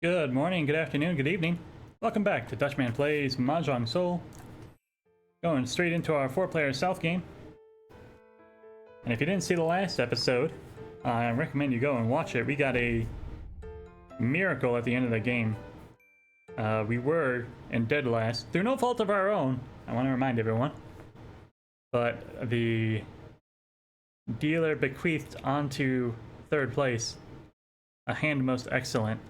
Good morning, good afternoon, good evening. Welcome back to Dutchman Plays Mahjong Soul. Going straight into our 4-player South game. And if you didn't see the last episode, I recommend you go and watch it. We got a miracle at the end of the game. We were in dead last, through no fault of our own, I want to remind everyone. But the dealer bequeathed onto 3rd place a hand most excellent.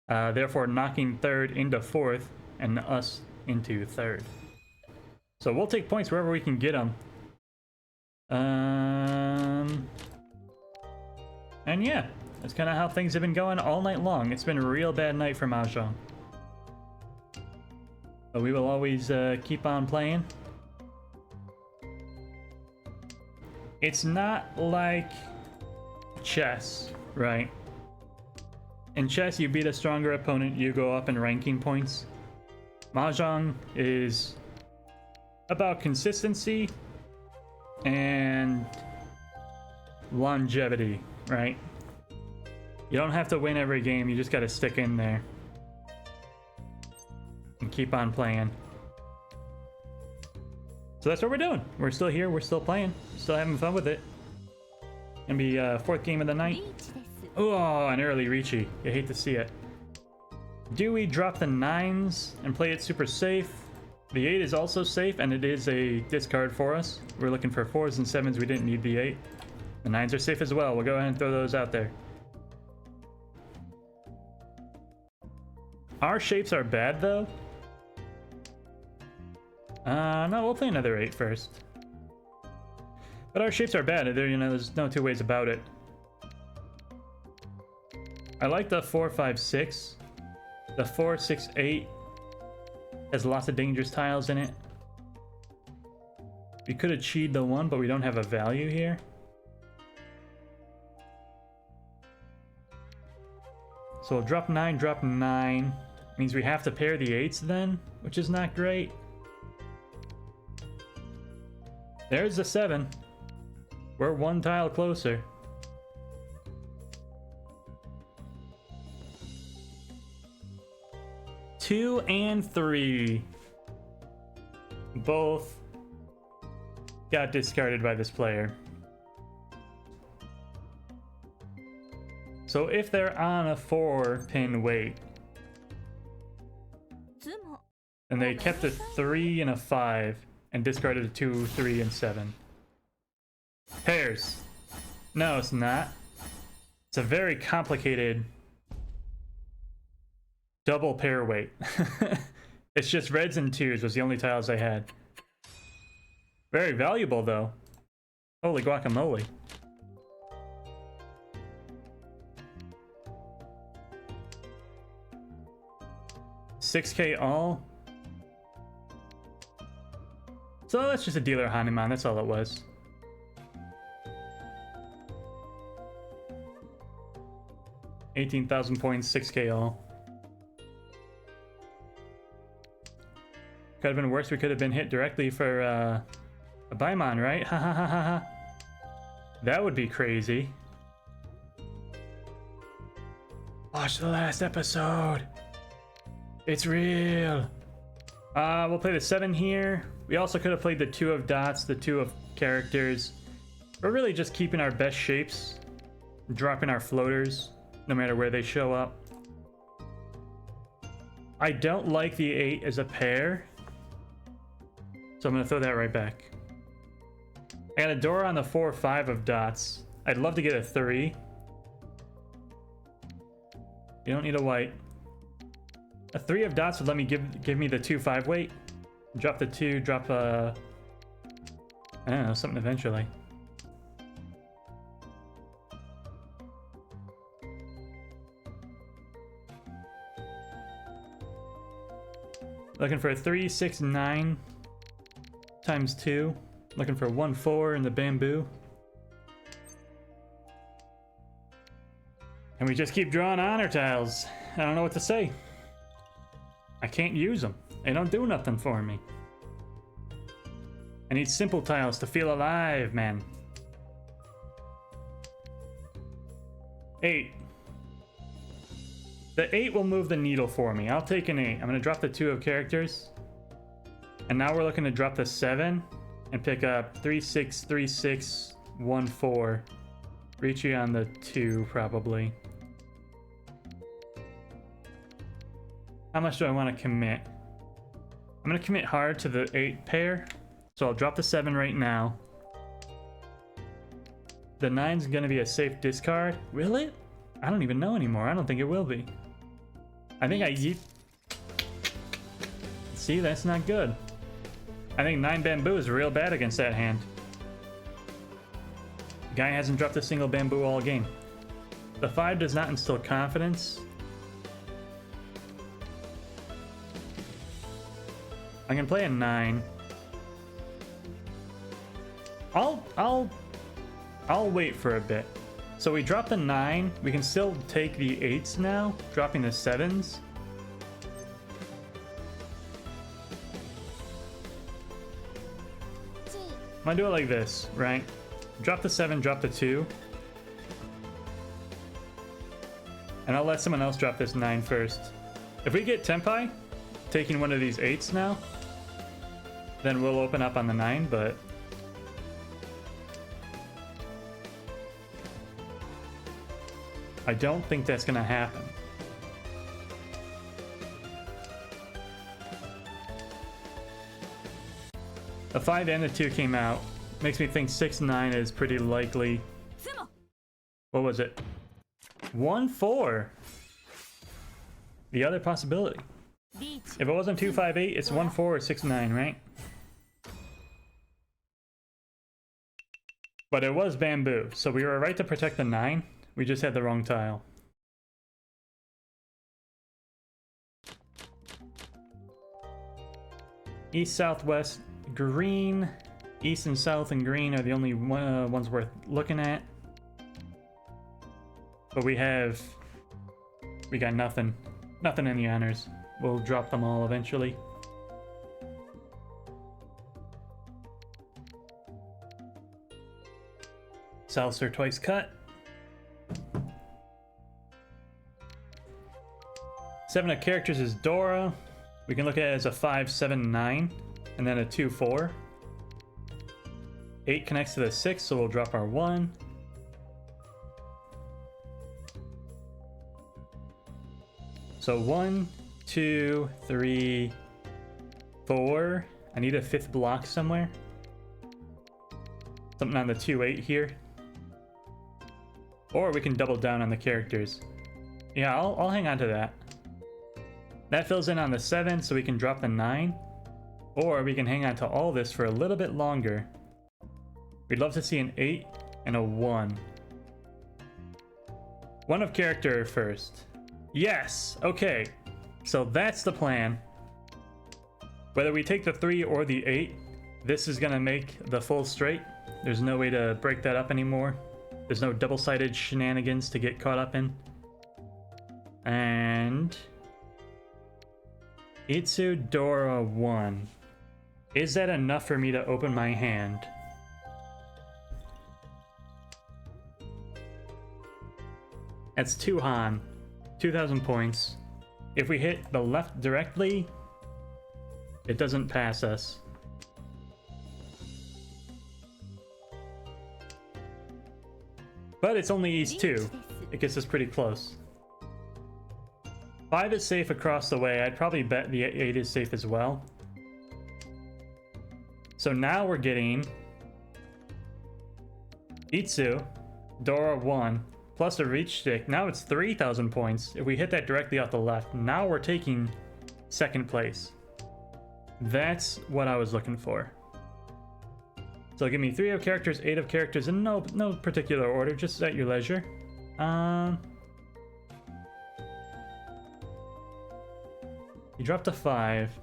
Therefore knocking 3rd into 4th and us into 3rd. So we'll take points wherever we can get them. And yeah, that's kind of how things have been going all night long. It's been a real bad night for Mahjong. But we will always keep on playing. It's not like chess, right? In chess, you beat a stronger opponent, you go up in ranking points. Mahjong is about consistency and longevity, right? You don't have to win every game, you just gotta stick in there and keep on playing. So that's what we're doing. We're still here, we're still playing, still having fun with it. Gonna be 4th game of the night. Oh, an early Ricci. You hate to see it. Do we drop the 9s and play it super safe? The 8 is also safe, and it is a discard for us. We're looking for 4s and 7s. We didn't need the 8. The 9s are safe as well. We'll go ahead and throw those out there. Our shapes are bad, though. No, we'll play another 8 first. But our shapes are bad. There's no two ways about it. I like the 4-5-6. The 4-6-8 has lots of dangerous tiles in it. We could achieve the 1, but we don't have a value here. So we'll drop 9, drop 9. Means we have to pair the 8s then, which is not great. There's the 7. We're 1 tile closer. Two and 3 both got discarded by this player. So if they're on a 4-pin weight, and they kept a 3 and a 5 and discarded a 2, 3, and 7. Pairs. No, it's not. It's a very complicated double pair weight. It's just reds and 2s was the only tiles I had. Very valuable though. Holy guacamole. $6K all. So that's just a dealer Hanuman, that's all it was. $18,000 points, 6K all. Could have been worse. We could have been hit directly for a Baimon, right? Ha ha ha ha ha. That would be crazy. Watch the last episode. It's real. We'll play the 7 here. We also could have played the 2 of dots, the 2 of characters. We're really just keeping our best shapes, dropping our floaters, no matter where they show up. I don't like the 8 as a pair, so I'm gonna throw that right back. I got a door on the 4-5 of dots. I'd love to get a 3. You don't need a white. A 3 of dots would let me give me the 2-5 weight. Drop the 2, drop I don't know, something eventually. Looking for a 3, 6, 9 times 2. Looking for 1, 4 in the bamboo. And we just keep drawing honor tiles. I don't know what to say. I can't use them. They don't do nothing for me. I need simple tiles to feel alive, man. 8. The 8 will move the needle for me. I'll take an 8. I'm going to drop the 2 of characters. And now we're looking to drop the 7 and pick up 3, 6, 3, 6, 1, 4. Reaching on the 2, probably. How much do I want to commit? I'm going to commit hard to the 8 pair. So I'll drop the 7 right now. The 9's going to be a safe discard. Will it? I don't even know anymore. I don't think it will be. I think I... See, that's not good. I think 9 bamboo is real bad against that hand. The guy hasn't dropped a single bamboo all game. The 5 does not instill confidence. I can play a 9. I'll wait for a bit. So we drop the 9. We can still take the 8s now, dropping the 7s. I'm gonna do it like this, right? Drop the 7, drop the 2. And I'll let someone else drop this 9 first. If we get Tempai, taking one of these 8s now, then we'll open up on the 9, but... I don't think that's gonna happen. The 5 and the 2 came out. Makes me think 6, 9 is pretty likely. What was it? 1, 4. The other possibility. If it wasn't 2, 5, 8, it's 1, 4 or 6, 9, right? But it was bamboo, so we were right to protect the 9. We just had the wrong tile. East, southwest, green. East and south and green are the only ones worth looking at. But we got nothing. Nothing in the honors. We'll drop them all eventually. Souths are twice cut. 7 of characters is Dora. We can look at it as a 5, 7, 9, and then a 2, 4. 8 connects to the 6, so we'll drop our 1. So 1, 2, 3, 4. I need a 5th block somewhere. Something on the 2, 8 here. Or we can double down on the characters. Yeah, I'll hang on to that. That fills in on the 7, so we can drop the 9. Or we can hang on to all this for a little bit longer. We'd love to see an 8 and a 1. 1 of character first. Yes! Okay. So that's the plan. Whether we take the 3 or the 8, this is gonna make the full straight. There's no way to break that up anymore. There's no double-sided shenanigans to get caught up in. And... Itsu Dora 1. Is that enough for me to open my hand? That's 2 Han. 2,000 points. If we hit the left directly, it doesn't pass us. But it's only East 2. It gets us pretty close. 5 is safe across the way. I'd probably bet the 8 is safe as well. So now we're getting Itsu, Dora 1, plus a reach stick. Now it's 3,000 points. If we hit that directly off the left, now we're taking 2nd place. That's what I was looking for. So give me 3 of characters, 8 of characters, in no particular order, just at your leisure. You dropped a 5.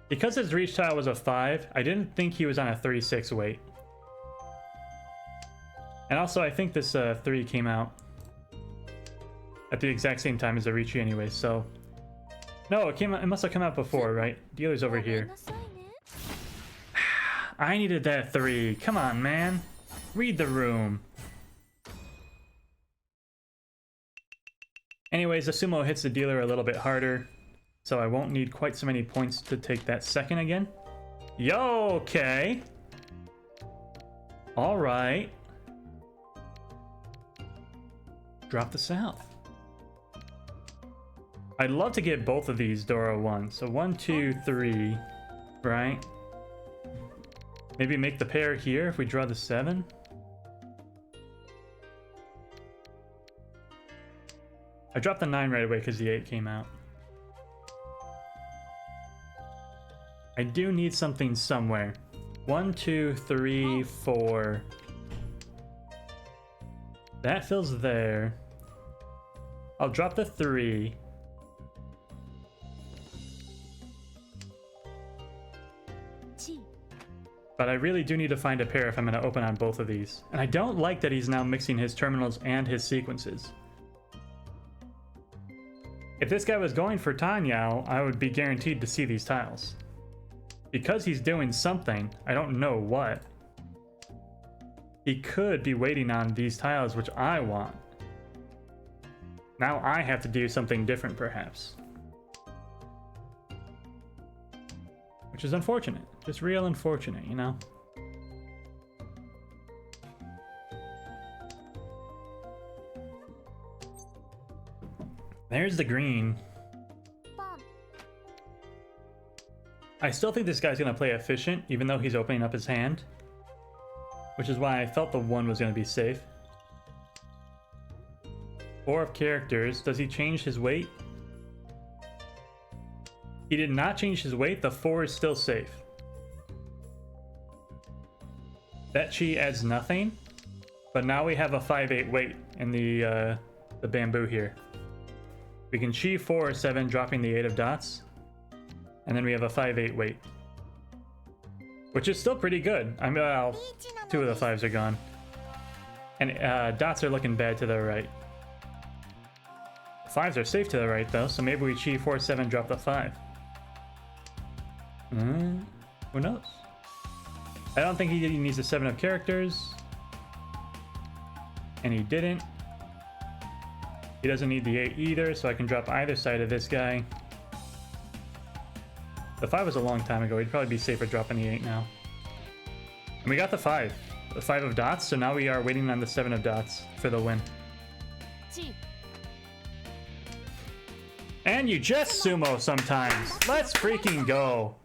Because his reach tile was a 5, I didn't think he was on a 3-6 weight. And also, I think this 3 came out at the exact same time as the Riichi anyway, so... No, it must have come out before, right? Dealer's over here. I needed that 3. Come on, man. Read the room. Anyways, the sumo hits the dealer a little bit harder, so I won't need quite so many points to take that second again. Yo, okay. All right. Drop the south. I'd love to get both of these Dora 1. So 1, 2, 3, right? Maybe make the pair here if we draw the 7. I dropped the 9 right away because the 8 came out. I do need something somewhere. 1, 2, 3, 4. That fills there. I'll drop the 3. But I really do need to find a pair if I'm going to open on both of these. And I don't like that he's now mixing his terminals and his sequences. If this guy was going for Tanyao, I would be guaranteed to see these tiles. Because he's doing something, I don't know what. He could be waiting on these tiles, which I want. Now I have to do something different, perhaps. Which is unfortunate. Just real unfortunate, you know? There's the green. I still think this guy's gonna play efficient, even though he's opening up his hand. Which is why I felt the 1 was gonna be safe. 4 of characters. Does he change his weight? He did not change his weight. The 4 is still safe. That chi adds nothing, but now we have a 5-8 weight in the bamboo here. We can chi 4 or 7, dropping the 8 of dots, and then we have a 5-8 weight, which is still pretty good. I mean, well, 2 of the 5s are gone, and dots are looking bad to the right. 5s are safe to the right though, so maybe we chi 4 7, drop the 5. Who knows? I don't think he needs a 7 of characters. And he didn't. He doesn't need the 8 either, so I can drop either side of this guy. The 5 was a long time ago. He'd probably be safer dropping the 8 now. And we got the 5. The 5 of dots, so now we are waiting on the 7 of dots for the win. And you just sumo sometimes. Let's freaking go.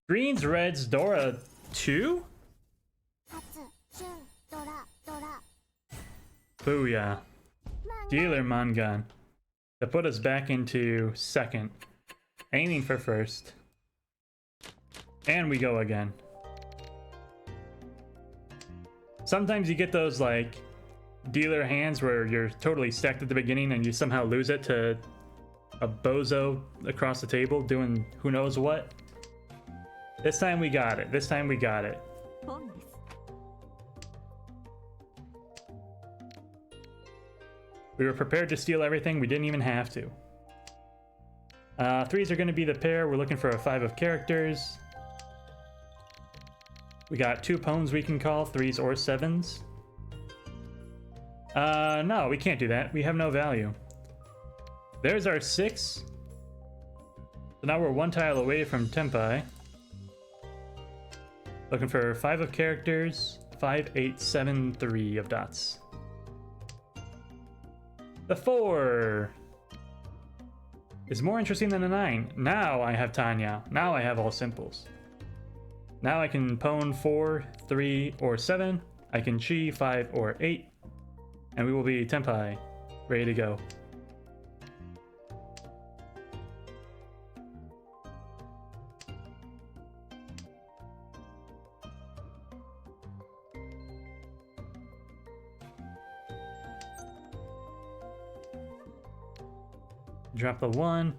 Greens, reds, Dora 2? Booyah. Dealer Mangan. To put us back into second. Aiming for first. And we go again. Sometimes you get those like dealer hands where you're totally stacked at the beginning and you somehow lose it to a bozo across the table doing who knows what. This time we got it. This time we got it. We were prepared to steal everything. We didn't even have to. 3s are going to be the pair. We're looking for a 5 of characters. We got 2 pawns we can call, 3s or 7s. No, we can't do that. We have no value. There's our 6. So now we're 1 tile away from Tenpai. Looking for 5 of characters, 5, 8, 7, 3 of dots. The 4 is more interesting than the 9. Now I have Tanya. Now I have all simples. Now I can pawn 4, 3, or 7. I can chi 5 or 8. And we will be Tenpai, ready to go. Drop the 1.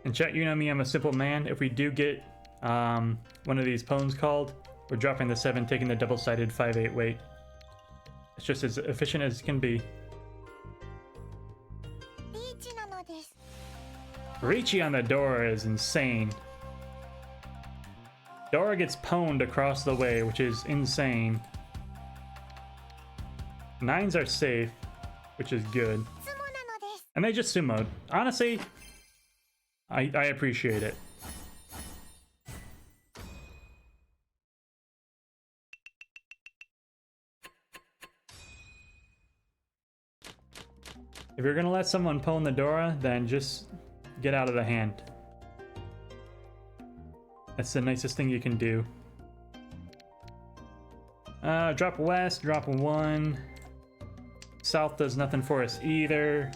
And chat, you know me, I'm a simple man. If we do get one of these pawns called, we're dropping the 7, taking the double-sided 5-8 weight. It's just as efficient as it can be. Riichi on the Dora is insane. Dora gets pwned across the way, which is insane. 9s are safe. which is good. And they just sumoed. Honestly, I appreciate it. If you're gonna let someone pwn the Dora, then just get out of the hand. That's the nicest thing you can do. Drop west, drop 1. South does nothing for us either.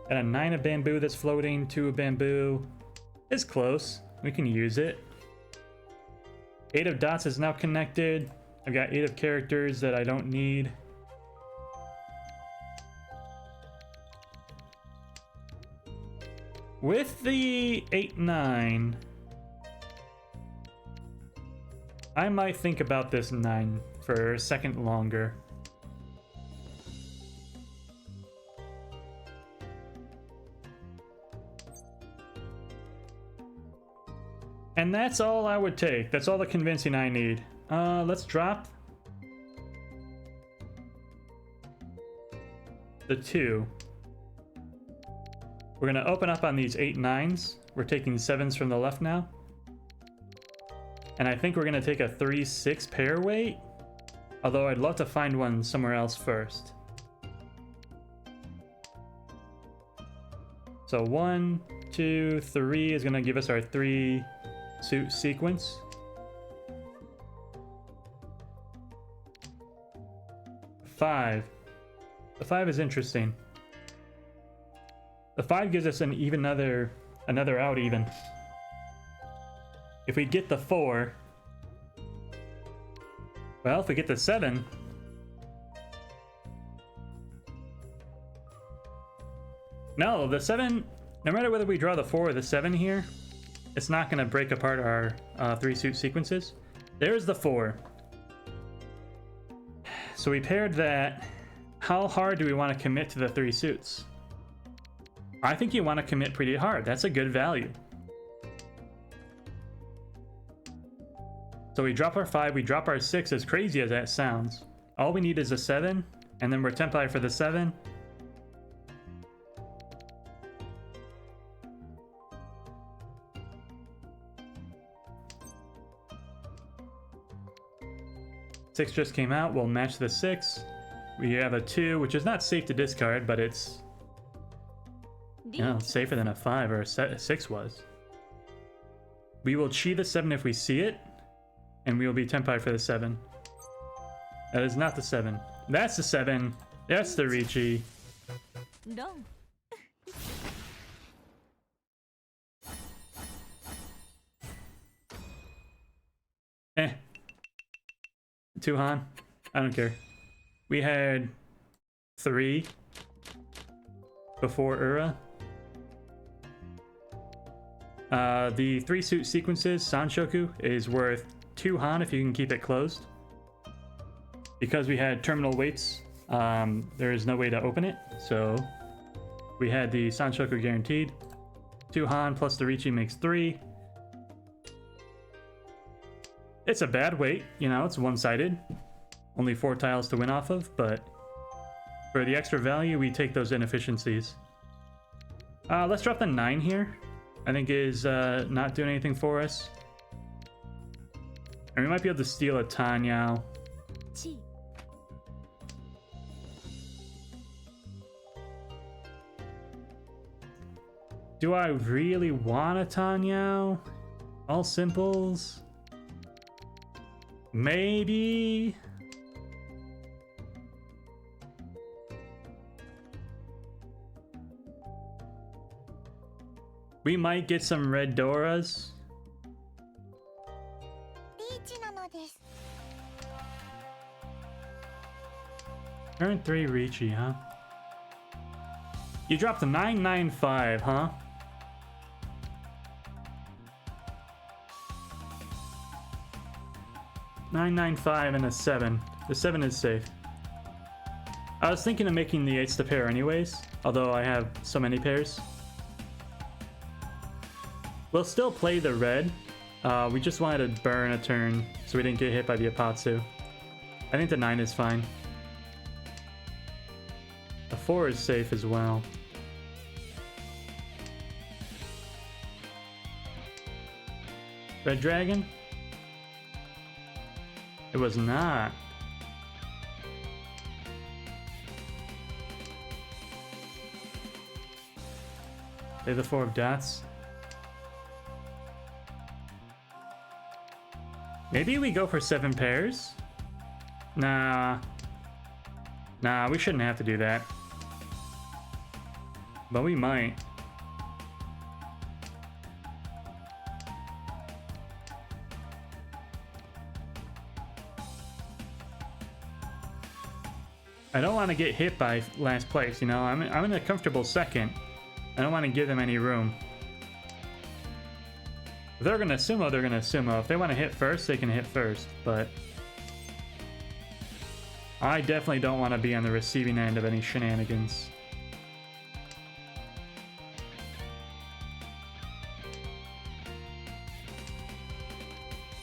Got a 9 of bamboo that's floating, 2 of bamboo. It's close. We can use it. 8 of dots is now connected. I've got 8 of characters that I don't need. With the 8-9, I might think about this 9 for a second longer. And that's all I would take. That's all the convincing I need. Let's drop the 2. We're gonna open up on these 8-9s. We're taking 7s from the left now. And I think we're gonna take a 3-6 pair weight. Although I'd love to find one somewhere else first. So 1, 2, 3 is gonna give us our 3 suit sequence. Five. The 5 is interesting. The 5 gives us another out even. If we get the 4, well, if we get the 7, no, the 7, no matter whether we draw the 4 or the 7 here, it's not going to break apart our 3 suit sequences. There's the 4. So we paired that. How hard do we want to commit to the 3 suits? I think you want to commit pretty hard. That's a good value. So we drop our 5, we drop our 6, as crazy as that sounds. All we need is a 7, and then we're Tempai for the 7. Six just came out, we'll match the 6. We have a 2, which is not safe to discard, but it's, you know, safer than a 5 or a 6 was. We will chi the 7 if we see it, and we will be Tempai for the 7. That is not the 7. That's the 7. That's the Richi. No. Eh. 2 Han. I don't care. We had 3 before Ura. The 3 suit sequences, Sanshoku, is worth 2 Han if you can keep it closed. Because we had terminal weights, there is no way to open it, so we had the Sanshoku guaranteed. 2 Han plus the Richi makes 3. It's a bad weight, you know, it's one-sided. Only 4 tiles to win off of, but for the extra value, we take those inefficiencies. Let's drop the 9 here. I think is not doing anything for us. And we might be able to steal a Tanyao. Do I really want a Tanyao? All simples? Maybe? We might get some red Doras. Turn 3 Richi, huh? You dropped the 995, huh? $995 and a 7. The 7 is safe. I was thinking of making the 8s to pair anyways, although I have so many pairs. We'll still play the red. We just wanted to burn a turn so we didn't get hit by the Apatsu. I think the 9 is fine. The 4 is safe as well. Red dragon? It was not. Play the 4 of dots. Maybe we go for 7 pairs? Nah. Nah, we shouldn't have to do that. But we might. I don't want to get hit by last place, you know? I'm in a comfortable second. I don't want to give them any room. If they're gonna sumo, they're gonna sumo. If they want to hit first, they can hit first, but I definitely don't want to be on the receiving end of any shenanigans.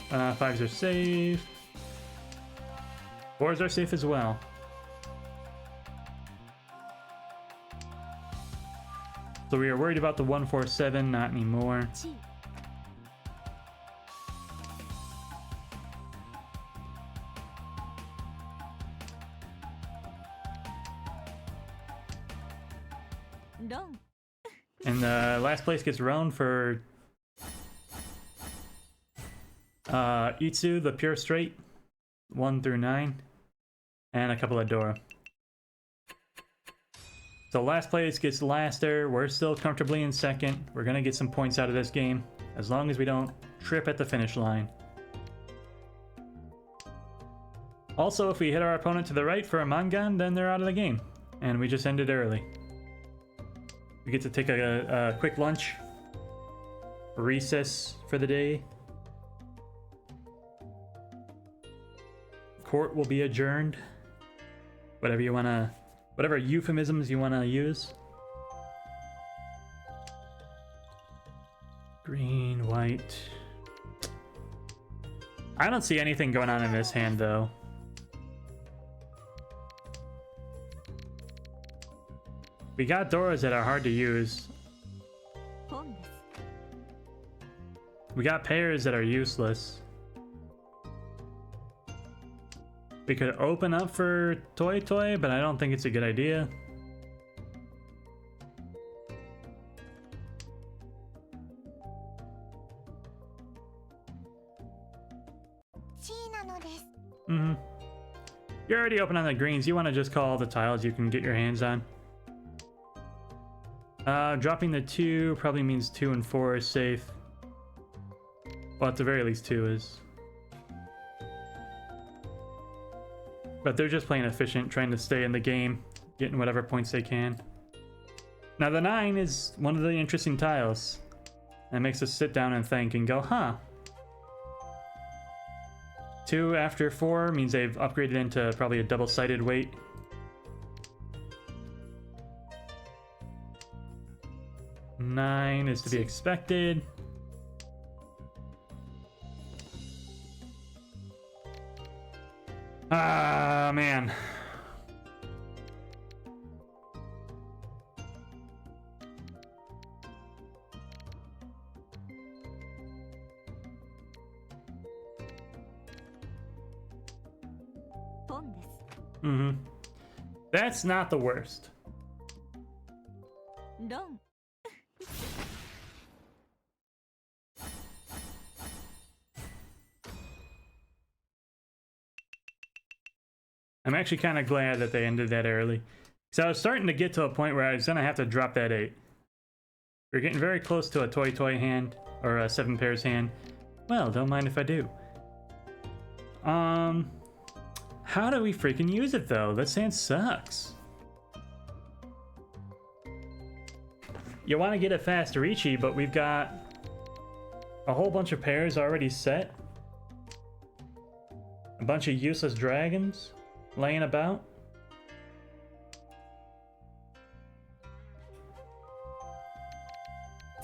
Fives are safe. 4s are safe as well. So we are worried about the 147, not anymore. And last place gets round for Itsu, the pure straight, 1 through 9, and a couple of Dora. So last place gets laster. We're still comfortably in second. We're gonna get some points out of this game, as long as we don't trip at the finish line. Also, if we hit our opponent to the right for a Mangan, then they're out of the game, and we just ended early. We get to take a quick lunch, recess for the day. Court will be adjourned. Whatever you wanna, whatever euphemisms you wanna use. Green, white. I don't see anything going on in this hand though. We got Doras that are hard to use. We got pairs that are useless. We could open up for Toy Toy, but I don't think it's a good idea. Mm-hmm. You're already open on the greens. You want to just call all the tiles you can get your hands on. Dropping the 2 probably means 2 and 4 is safe. Well, at the very least 2 is. But they're just playing efficient, trying to stay in the game, getting whatever points they can. Now the 9 is one of the interesting tiles. That makes us sit down and think and go, huh. 2 after 4 means they've upgraded into probably a double-sided weight. Nine is to be expected. Ah, man. Mm-hmm. That's not the worst. I'm actually kind of glad that they ended that early. So I was starting to get to a point where I was going to have to drop that 8. We're getting very close to a Toy Toy hand, or a 7 pairs hand. Well, don't mind if I do. How do we freaking use it though? This hand sucks. You want to get it fast reachy, but we've got a whole bunch of pairs already set. A bunch of useless dragons laying about.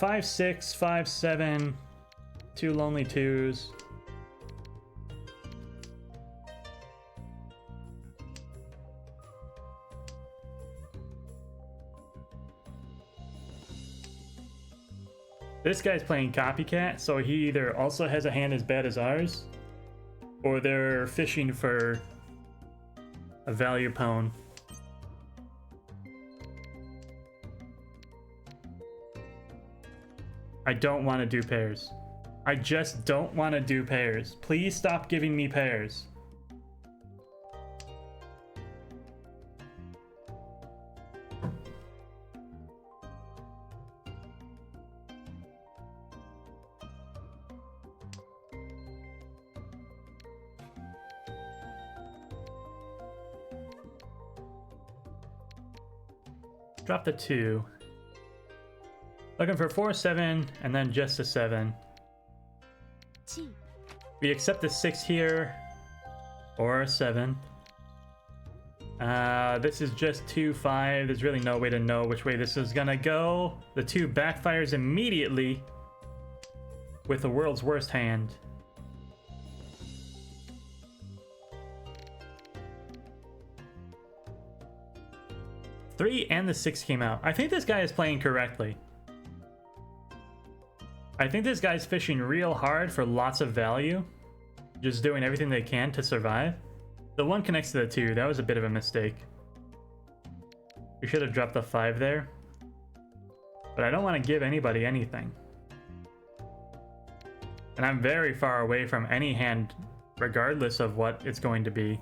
Five, 6, 5, 7, 2 lonely 2s. This guy's playing copycat, so he either also has a hand as bad as ours, or they're fishing for a value pawn. I don't want to do pairs. I just don't want to do pairs. Please stop giving me pairs. Drop the 2. Looking for 4, 7, and then just a 7. We accept the 6 here, or a 7. This is just 2, 5. There's really no way to know which way this is gonna go. The 2 backfires immediately with the world's worst hand. Three and the 6 came out. I think this guy is playing correctly. I think this guy's fishing real hard for lots of value. Just doing everything they can to survive. The 1 connects to the 2. That was a bit of a mistake. We should have dropped the 5 there. But I don't want to give anybody anything. And I'm very far away from any hand, regardless of what it's going to be.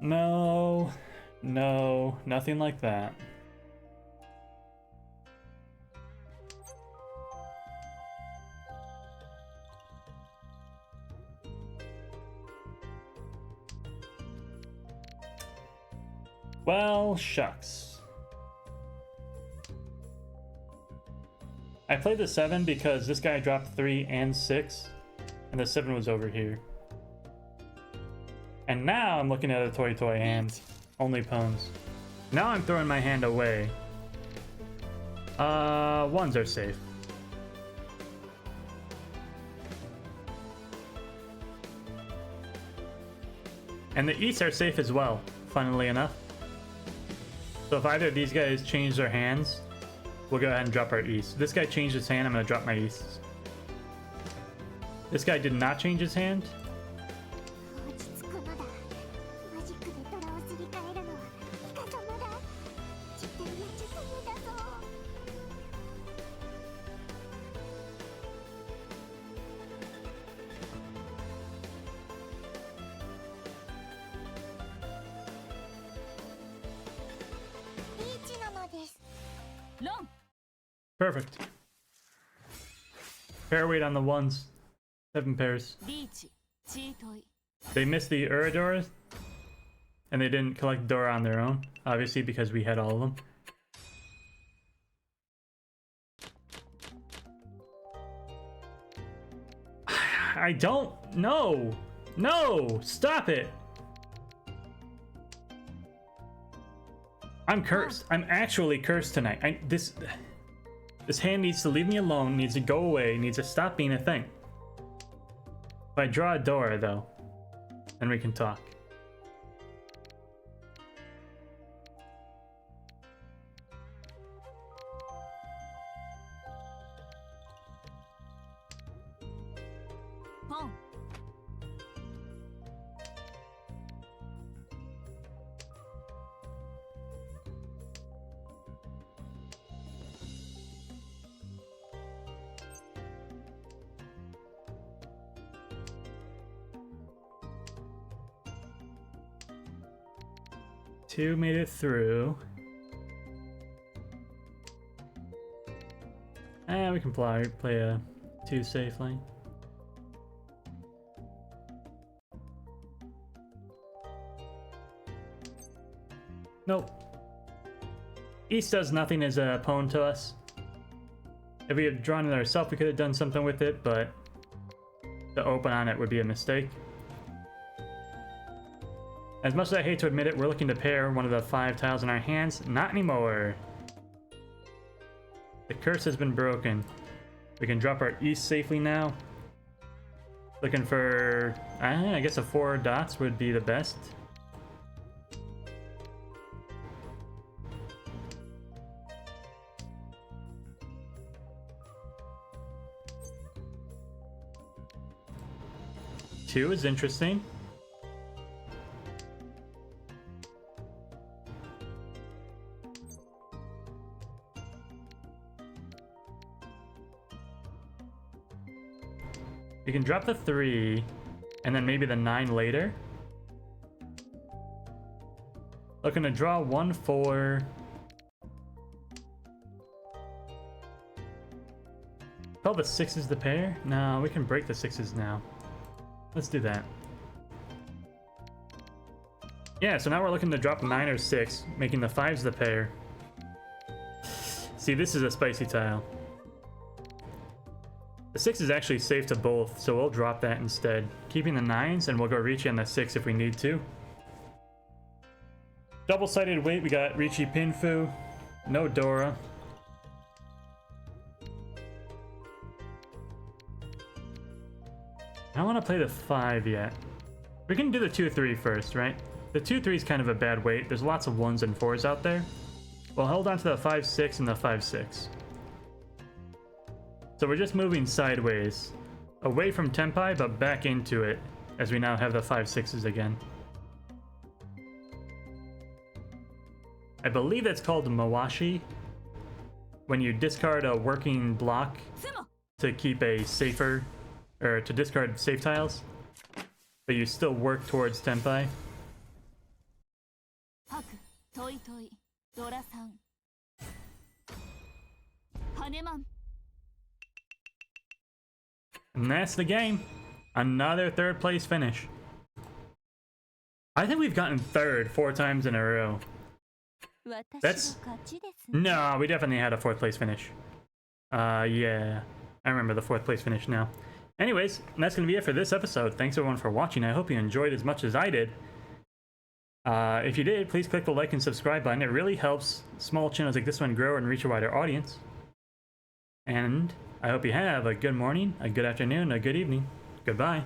No, no, nothing like that. Well, shucks. I played the 7 because this guy dropped 3 and 6, and the 7 was over here. And now I'm looking at a toy hand. Only pawns. Now I'm throwing my hand away. 1s are safe. And the Easts are safe as well, funnily enough. So if either of these guys change their hands, we'll go ahead and drop our East. This guy changed his hand, I'm gonna drop my Easts. This guy did not change his hand. Perfect. Pair weight on the 1s. 7 pairs. They missed the Urador, and they didn't collect Dora on their own, obviously because we had all of them. I don't know. No, stop it. I'm cursed. I'm actually cursed tonight. This hand needs to leave me alone, needs to go away, needs to stop being a thing. If I draw a Dora, though, then we can talk. Pawn. Two made it through. And we can play a 2 safe lane. Nope. East does nothing as a pawn to us. If we had drawn it ourselves, we could have done something with it, but the open on it would be a mistake. As much as I hate to admit it, we're looking to pair one of the 5 tiles in our hands. Not anymore. The curse has been broken. We can drop our East safely now. Looking for, I guess a 4 dots would be the best. Two is interesting. You can drop the 3, and then maybe the 9 later. Looking to draw 1, 4. Oh, the 6 is the pair? No, we can break the 6s now. Let's do that. Yeah, so now we're looking to drop 9 or 6, making the 5s the pair. See, this is a spicy tile. The 6 is actually safe to both, so we'll drop that instead. Keeping the 9s, and we'll go Ricci on the 6 if we need to. Double-sided weight, we got Ricci Pinfu. No Dora. I don't want to play the 5 yet. We can do the 2-3 first, right? The 2-3 is kind of a bad weight. There's lots of 1s and 4s out there. We'll hold on to the 5-6 and the 5-6. So we're just moving sideways. Away from Tenpai, but back into it, as we now have the 5-6s again. I believe that's called Mawashi. When you discard a working block to keep a safer, or to discard safe tiles, but you still work towards Tenpai. And that's the game. Another 3rd place finish. I think we've gotten 3rd 4 times in a row. That's... No, we definitely had a 4th place finish. Yeah. I remember the 4th place finish now. Anyways, that's going to be it for this episode. Thanks everyone for watching. I hope you enjoyed as much as I did. If you did, please click the like and subscribe button. It really helps small channels like this one grow and reach a wider audience. And I hope you have a good morning, a good afternoon, a good evening. Goodbye.